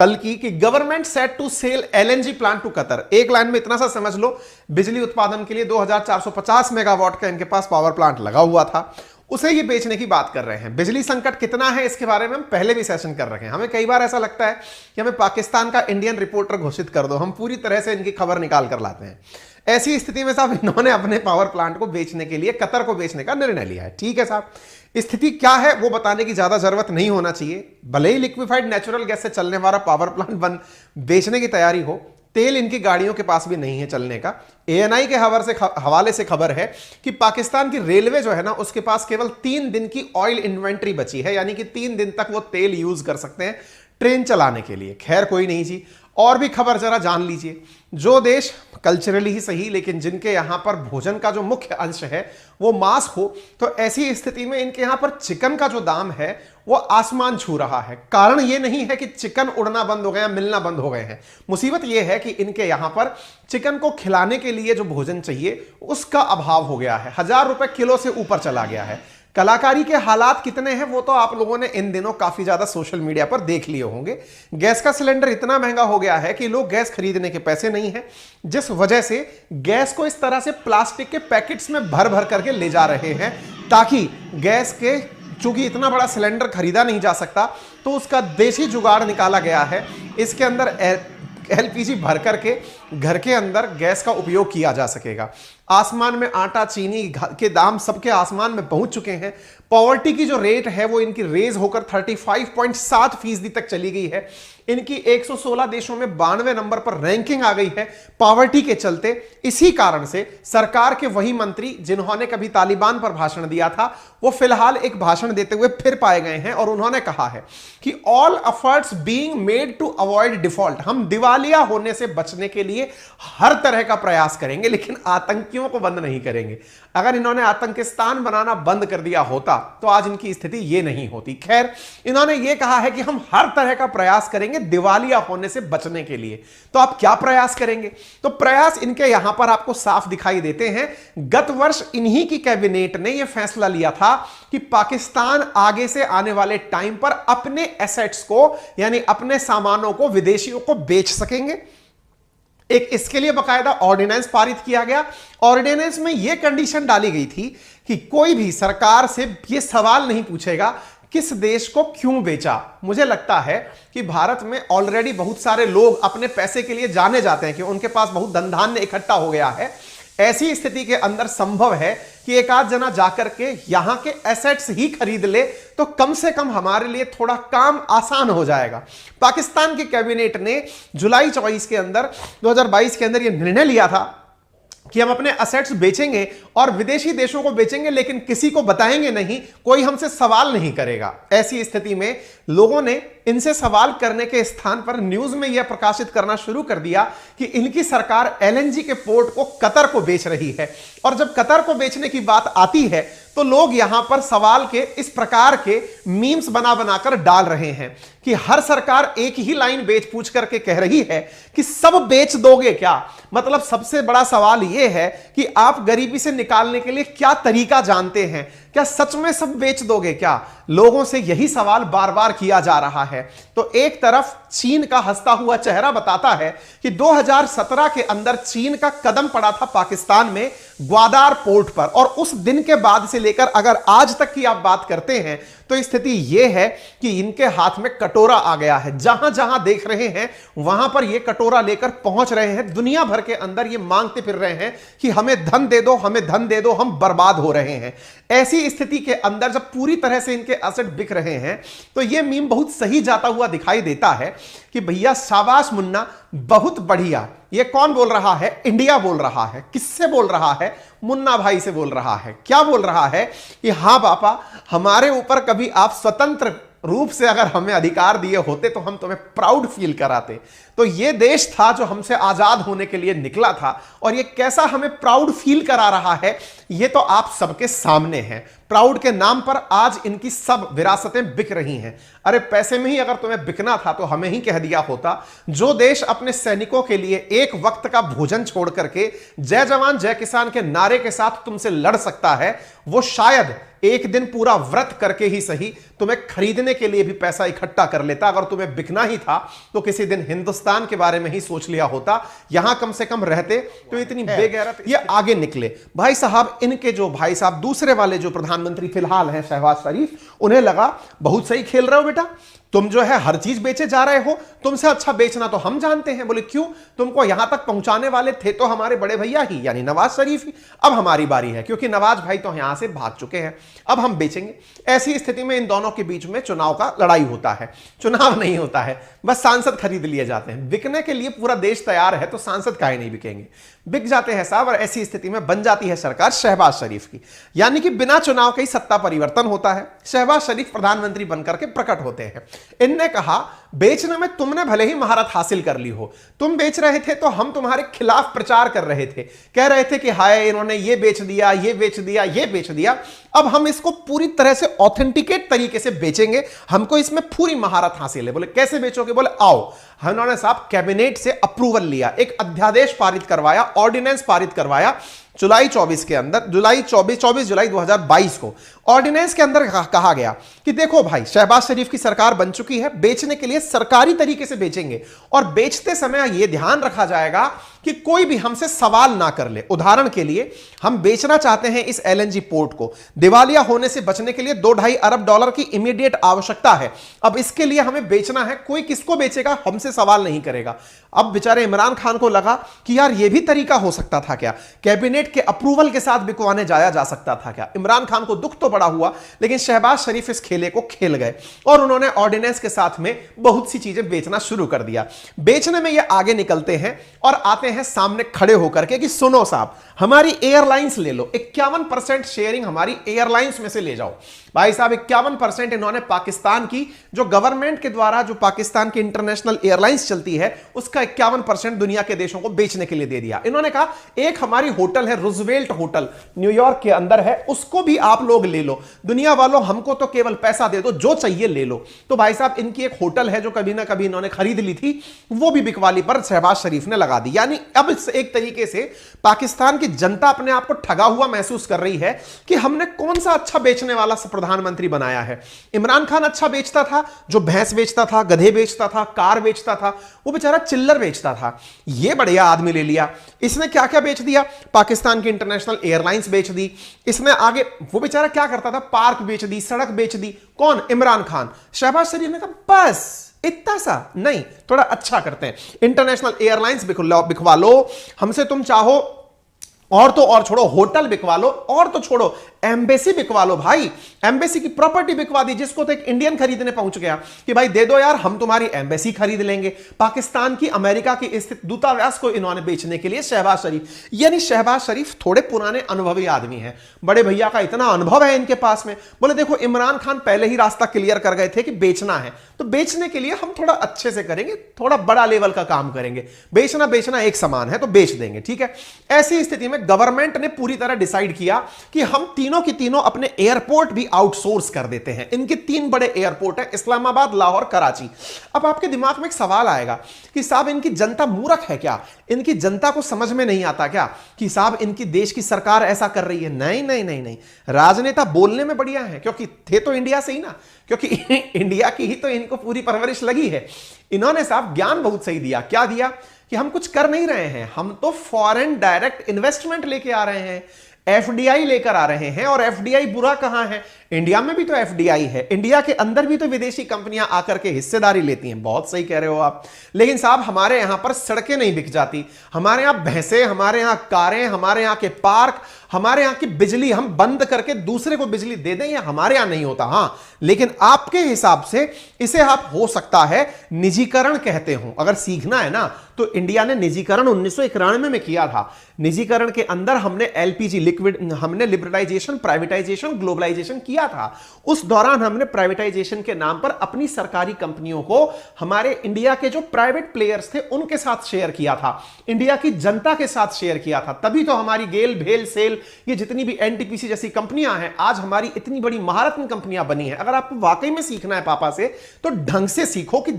कल की कि government set to sell LNG plant to Qatar. एक लाइन में इतना सा समझ लो, बिजली उत्पादन के लिए 2450 मेगावाट का इनके पास पावर प्लांट लगा हुआ था, उसे ये बेचने की बात कर रहे हैं। बिजली संकट कितना है इसके बारे में हम पहले भी सेशन कर रखे हैं। हमें कई बार ऐसा लगता है कि हमें पाकिस्तान का इंडियन रिपोर्टर घोषित कर दो, हम पूरी तरह से इनकी खबर निकाल कर लाते हैं। ऐसी स्थिति में साहब इन्होंने अपने पावर प्लांट को बेचने के लिए कतर को बेचने का निर्णय लिया है। ठीक है साहब, स्थिति क्या है वो बताने की ज्यादा जरूरत नहीं होना चाहिए। भले ही लिक्विफाइड नेचुरल गैस से चलने वाला पावर प्लांट बेचने की तैयारी हो, तेल इनकी गाड़ियों के पास भी नहीं है चलने का। एएनआई के हवाले से खबर है कि पाकिस्तान की रेलवे जो है ना, उसके पास केवल 3 दिन की ऑयल इन्वेंट्री बची है, यानी कि 3 दिन तक वो तेल यूज कर सकते हैं ट्रेन चलाने के लिए। खैर कोई नहीं जी, और भी खबर जरा जान लीजिए। जो देश कल्चरली ही सही लेकिन जिनके यहां पर भोजन का जो मुख्य अंश है वो मांस हो, तो ऐसी स्थिति में इनके यहां पर चिकन का जो दाम है वो आसमान छू रहा है। कारण ये नहीं है कि चिकन उड़ना बंद हो गया, मिलना बंद हो गए हैं। मुसीबत ये है कि इनके यहां पर चिकन को खिलाने के लिए जो भोजन चाहिए उसका अभाव हो गया है, 1000 रुपए किलो से ऊपर चला गया है। कलाकारी के हालात कितने हैं वो तो आप लोगों ने इन दिनों काफी ज्यादा सोशल मीडिया पर देख लिए होंगे। गैस का सिलेंडर इतना महंगा हो गया है कि लोग गैस खरीदने के पैसे नहीं हैं, जिस वजह से गैस को इस तरह से प्लास्टिक के पैकेट्स में भर भर करके ले जा रहे हैं, ताकि गैस के, चूंकि इतना बड़ा सिलेंडर खरीदा नहीं जा सकता तो उसका देसी जुगाड़ निकाला गया है। इसके अंदर एलपीजी भर करके घर के अंदर गैस का उपयोग किया जा सकेगा। आसमान में आटा चीनी के दाम सबके आसमान में पहुंच चुके हैं। पॉवर्टी की जो रेट है वो इनकी रेज होकर 35.7% तक चली गई है। इनकी 116 देशों में 92 नंबर पर रैंकिंग आ गई है पॉवर्टी के चलते। इसी कारण से सरकार के वही मंत्री जिन्होंने कभी तालिबान पर भाषण दिया था, वो फिलहाल एक भाषण देते हुए फिर पाए गए हैं और उन्होंने कहा है कि all efforts being made to avoid default. हम दिवालिया होने से बचने के लिए हर तरह का प्रयास करेंगे, लेकिन आतंकियों को बंद नहीं करेंगे। अगर इन्होंने आतंकिस्तान बनाना बंद कर दिया होता तो आज इनकी स्थिति ये नहीं होती। खैर, इन्होंने ये कहा है कि हम हर तरह का प्रयास करेंगे दिवालिया होने से बचने के लिए। तो आप क्या प्रयास करेंगे? तो प्रयास इनके यहां पर आपको साफ दिखाई देते हैं। गत वर्ष इन्हीं की कैबिनेट ने यह फैसला लिया था कि पाकिस्तान आगे से आने वाले टाइम पर अपने एसेट्स को, यानी अपने सामानों को विदेशियों को बेच सकेंगे। एक इसके लिए बकायदा ऑर्डिनेंस पारित किया गया। ऑर्डिनेंस में यह कंडीशन डाली गई थी कि कोई भी सरकार से यह सवाल नहीं पूछेगा किस देश को क्यों बेचा। मुझे लगता है कि भारत में ऑलरेडी बहुत सारे लोग अपने पैसे के लिए जाने जाते हैं कि उनके पास बहुत धन धान्य इकट्ठा हो गया है। ऐसी स्थिति के अंदर संभव है कि एक आध जना जाकर के यहां के एसेट्स ही खरीद ले तो कम से कम हमारे लिए थोड़ा काम आसान हो जाएगा। पाकिस्तान की कैबिनेट ने जुलाई 24 के अंदर 2022 के अंदर यह निर्णय लिया था कि हम अपने असेट्स बेचेंगे और विदेशी देशों को बेचेंगे, लेकिन किसी को बताएंगे नहीं, कोई हमसे सवाल नहीं करेगा। ऐसी स्थिति में लोगों ने इनसे सवाल करने के स्थान पर न्यूज में यह प्रकाशित करना शुरू कर दिया कि इनकी सरकार एलएनजी के पोर्ट को कतर को बेच रही है। और जब कतर को बेचने की बात आती है तो लोग यहां पर सवाल के इस प्रकार के मीम्स बना बनाकर डाल रहे हैं कि हर सरकार एक ही लाइन बेच पूछ करके कह रही है कि सब बेच दोगे क्या। मतलब सबसे बड़ा सवाल यह है कि आप गरीबी से निकालने के लिए क्या तरीका जानते हैं, क्या सच में सब बेच दोगे क्या? लोगों से यही सवाल बार बार किया जा रहा है। तो एक तरफ चीन का हंसता हुआ चेहरा बताता है कि 2017 के अंदर चीन का कदम पड़ा था पाकिस्तान में ग्वादार पोर्ट पर, और उस दिन के बाद से लेकर अगर आज तक की आप बात करते हैं तो स्थिति यह है कि इनके हाथ में कटोरा आ गया है। जहां जहां देख रहे हैं वहां पर यह कटोरा लेकर पहुंच रहे हैं। दुनिया भर के अंदर ये मांगते फिर रहे हैं कि हमें धन दे दो, हमें धन दे दो, हम बर्बाद हो रहे हैं। ऐसी स्थिति के अंदर जब पूरी तरह से इनके एसेट बिक रहे हैं तो यह मीम बहुत सही जाता हुआ दिखाई देता है कि भैया शाबाश मुन्ना, बहुत बढ़िया। ये कौन बोल रहा है? इंडिया बोल रहा है। किससे बोल रहा है? मुन्ना भाई से बोल रहा है। क्या बोल रहा है कि हां पापा, हमारे ऊपर कभी आप स्वतंत्र रूप से अगर हमें अधिकार दिए होते तो हम तुम्हें प्राउड फील कराते। तो ये देश था जो हमसे आजाद होने के लिए निकला था, और ये कैसा हमें प्राउड फील करा रहा है ये तो आप सबके सामने है। प्राउड के नाम पर आज इनकी सब विरासतें बिक रही हैं। अरे पैसे में ही अगर तुम्हें बिकना था तो हमें ही कह दिया होता। जो देश अपने सैनिकों के लिए एक वक्त का भोजन छोड़ करके जय जवान जय किसान के नारे के साथ तुमसे लड़ सकता है, वो शायद एक दिन पूरा व्रत करके ही सही तुम्हें खरीदने के लिए भी पैसा इकट्ठा कर लेता। अगर तुम्हें बिकना ही था तो किसी दिन हिंदुस्तान के बारे में ही सोच लिया होता, यहां कम से कम रहते तो इतनी बेगैरत ये आगे निकले। भाई साहब, इनके जो भाई साहब दूसरे वाले जो प्रधानमंत्री फिलहाल हैं शहबाज शरीफ, उन्हें लगा बहुत सही खेल रहे हो बेटा, तुम जो है हर चीज बेचे जा रहे हो, तुमसे अच्छा बेचना तो हम जानते हैं। बोले क्यों? तुमको यहां तक पहुंचाने वाले थे तो हमारे बड़े भैया ही यानी नवाज शरीफ ही। अब हमारी बारी है, क्योंकि नवाज भाई तो यहां से भाग चुके हैं, अब हम बेचेंगे। ऐसी स्थिति में इन दोनों के बीच में चुनाव का लड़ाई होता है। चुनाव नहीं होता है, बस सांसद खरीद लिए जाते हैं। बिकने के लिए पूरा देश तैयार है तो सांसद काहे नहीं बिकेंगे, बिक जाते हैं साहब। और ऐसी स्थिति में बन जाती है सरकार शहबाज शरीफ की, यानी कि बिना चुनाव के ही सत्ता परिवर्तन होता है। शहबाज शरीफ प्रधानमंत्री बनकर के प्रकट होते हैं। इनने कहा बेचने में तुमने भले ही महारत हासिल कर ली हो, तुम बेच रहे थे तो हम तुम्हारे खिलाफ प्रचार कर रहे थे, कह रहे थे कि हाय इन्होंने ये बेच दिया, ये बेच दिया, ये बेच दिया। अब हम इसको पूरी तरह से ऑथेंटिकेट तरीके से बेचेंगे, हमको इसमें पूरी महारत हासिल है। बोले कैसे बेचोगे? बोले आओ। उन्होंने साहब कैबिनेट से अप्रूवल लिया, एक अध्यादेश पारित करवाया, ऑर्डिनेंस पारित करवाया जुलाई 24 के अंदर, जुलाई 24 जुलाई 2022 को ऑर्डिनेंस के अंदर कहा गया कि देखो भाई, शहबाज शरीफ की सरकार बन चुकी है, बेचने के लिए सरकारी तरीके से बेचेंगे और बेचते समय यह ध्यान रखा जाएगा कि कोई भी हमसे सवाल ना कर ले। उदाहरण के लिए हम बेचना चाहते हैं इस एलएनजी पोर्ट को, दिवालिया होने से बचने के लिए $2.5 अरब की इमीडिएट आवश्यकता है। अब इसके लिए हमें बेचना है, कोई किसको बेचेगा हमसे सवाल नहीं करेगा। अब बेचारे इमरान खान को लगा कि यार यह भी तरीका हो सकता था क्या, कैबिनेट के अप्रूवल के साथ बिकवाने जाया जा सकता था क्या। इमरान खान को दुख तो बड़ा हुआ, लेकिन शहबाज शरीफ इस खेले को खेल गए और उन्होंने ऑर्डिनेंस के साथ में बहुत सी चीजें बेचना शुरू कर दिया। बेचने में ये आगे निकलते हैं और आते हैं सामने खड़े होकर के कि सुनो साहब, हमारी एयरलाइंस ले लो, 51% शेयरिंग हमारी एयरलाइंस में से ले जाओ। भाई साहब 51% इन्होंने पाकिस्तान की जो गवर्नमेंट के द्वारा जो पाकिस्तान की इंटरनेशनल एयरलाइंस चलती है उसका 51% दुनिया के देशों को बेचने के लिए दे दिया। इन्होंने कहा एक हमारी होटल है रूजवेल्ट होटल, न्यूयॉर्क के अंदर है, उसको भी आप लोग ले लो। दुनिया वालों हमको तो केवल पैसा दे दो, जो चाहिए ले लो। तो भाई साहब इनकी एक होटल है जो कभी ना कभी इन्होंने खरीद ली थी, वो भी बिकवाली पर शहबाज शरीफ ने लगा दी। यानी अब एक तरीके से पाकिस्तान की जनता अपने आप को ठगा हुआ महसूस कर रही है कि हमने कौन सा अच्छा बेचने वाला प्रधानमंत्री बनाया है। इमरान खान अच्छा बेचता था, जो भैंस बेचता था, गधे बेचता था, कार बेचता था, वो बेचारा चिल्लर बेचता था। ये बढ़िया आदमी ले लिया, इसने क्या क्या बेच दिया, पाकिस्तान की इंटरनेशनल एयरलाइंस बेच दी। इसने आगे वो बेचारा क्या करता था, पार्क बेच दी, सड़क बेच दी। कौन? इमरान खान। शहबाज शरीफ ने कहा बस इतना सा नहीं, थोड़ा अच्छा करते हैं, इंटरनेशनल एयरलाइंस बिकवा लो हमसे, तुम चाहो और तो और छोड़ो होटल बिकवा लो, और तो छोड़ो एम्बेसी बिकवा लो। भाई एम्बेसी की प्रॉपर्टी बिकवा दी, जिसको तो एक इंडियन खरीदने पहुंच गया कि भाई दे दो यार, हम तुम्हारी एम्बेसी खरीद लेंगे। पाकिस्तान की अमेरिका की स्थित दूतावास को इन्होंने बेचने के लिए शहबाज शरीफ, यानी शहबाज शरीफ थोड़े पुराने अनुभवी आदमी हैं, बड़े भैया का इतना अनुभव है इनके पास में। बोले देखो इमरान खान पहले ही रास्ता क्लियर कर गए थे कि बेचना है, तो बेचने के लिए हम थोड़ा अच्छे से करेंगे, थोड़ा बड़ा लेवल का काम करेंगे, बेचना एक समान है तो बेच देंगे, ठीक है। ऐसी स्थिति में गवर्नमेंट ने पूरी तरह डिसाइड किया कि हम तीनों की तीनों अपने एयरपोर्ट भी आउटसोर्स कर देते हैं। इनके 3 बड़े एयरपोर्ट हैं, इस्लामाबाद, लाहौर, कराची। अब आपके दिमाग में एक सवाल आएगा कि साहब इनकी जनता मूर्ख है क्या, इनकी जनता को समझ में नहीं आता क्या कि साहब इनकी देश की सरकार ऐसा कर रही है। नहीं नहीं नहीं नहीं, राजनेता बोलने में बढ़िया है, क्योंकि थे तो इंडिया से ही ना, क्योंकि इंडिया की ही तो इनको पूरी परवरिश लगी है। इन्होंने साहब ज्ञान बहुत सही दिया। क्या दिया? कि हम कुछ कर नहीं रहे हैं, हम तो फॉरेन डायरेक्ट इन्वेस्टमेंट लेके आ रहे हैं, एफडीआई लेकर आ रहे हैं। और एफडीआई बुरा कहां है? इंडिया में भी तो एफडीआई है, इंडिया के अंदर भी तो विदेशी कंपनियां आकर के हिस्सेदारी लेती हैं। बहुत सही कह रहे हो आप, लेकिन साहब हमारे यहां पर सड़कें नहीं बिक जाती, हमारे यहां भैंसे, हमारे यहां कारें, हमारे यहां के पार्क, हमारे यहां की बिजली हम बंद करके दूसरे को बिजली दे दें, या हमारे यहां नहीं होता। हां, लेकिन आपके हिसाब से इसे आप हो सकता है निजीकरण कहते हो। अगर सीखना है ना तो इंडिया ने निजीकरण 1991 में किया था। निजीकरण के अंदर हमने एलपीजी लिक्विड, हमने लिबरलाइजेशन, प्राइवेटाइजेशन, ग्लोबलाइजेशन किया किया था, उस दौरान हमने प्राइवेटाइजेशन के नाम पर अपनी सरकारी कंपनियों को हमारे इंडिया के जो प्राइवेट प्लेयर्स थे उनके साथ शेयर किया था, इंडिया की जनता के साथ शेयर किया था। तभी तो हमारी गेल, भेल, सेल, ये जितनी भी एनटीपीसी जैसी कंपनियां हैं आज हमारी इतनी बड़ी महारत्न कंपनियां बनी हैं। अगर आपको वाकई में सीखना है पापा से तो ढंग से सीखो कि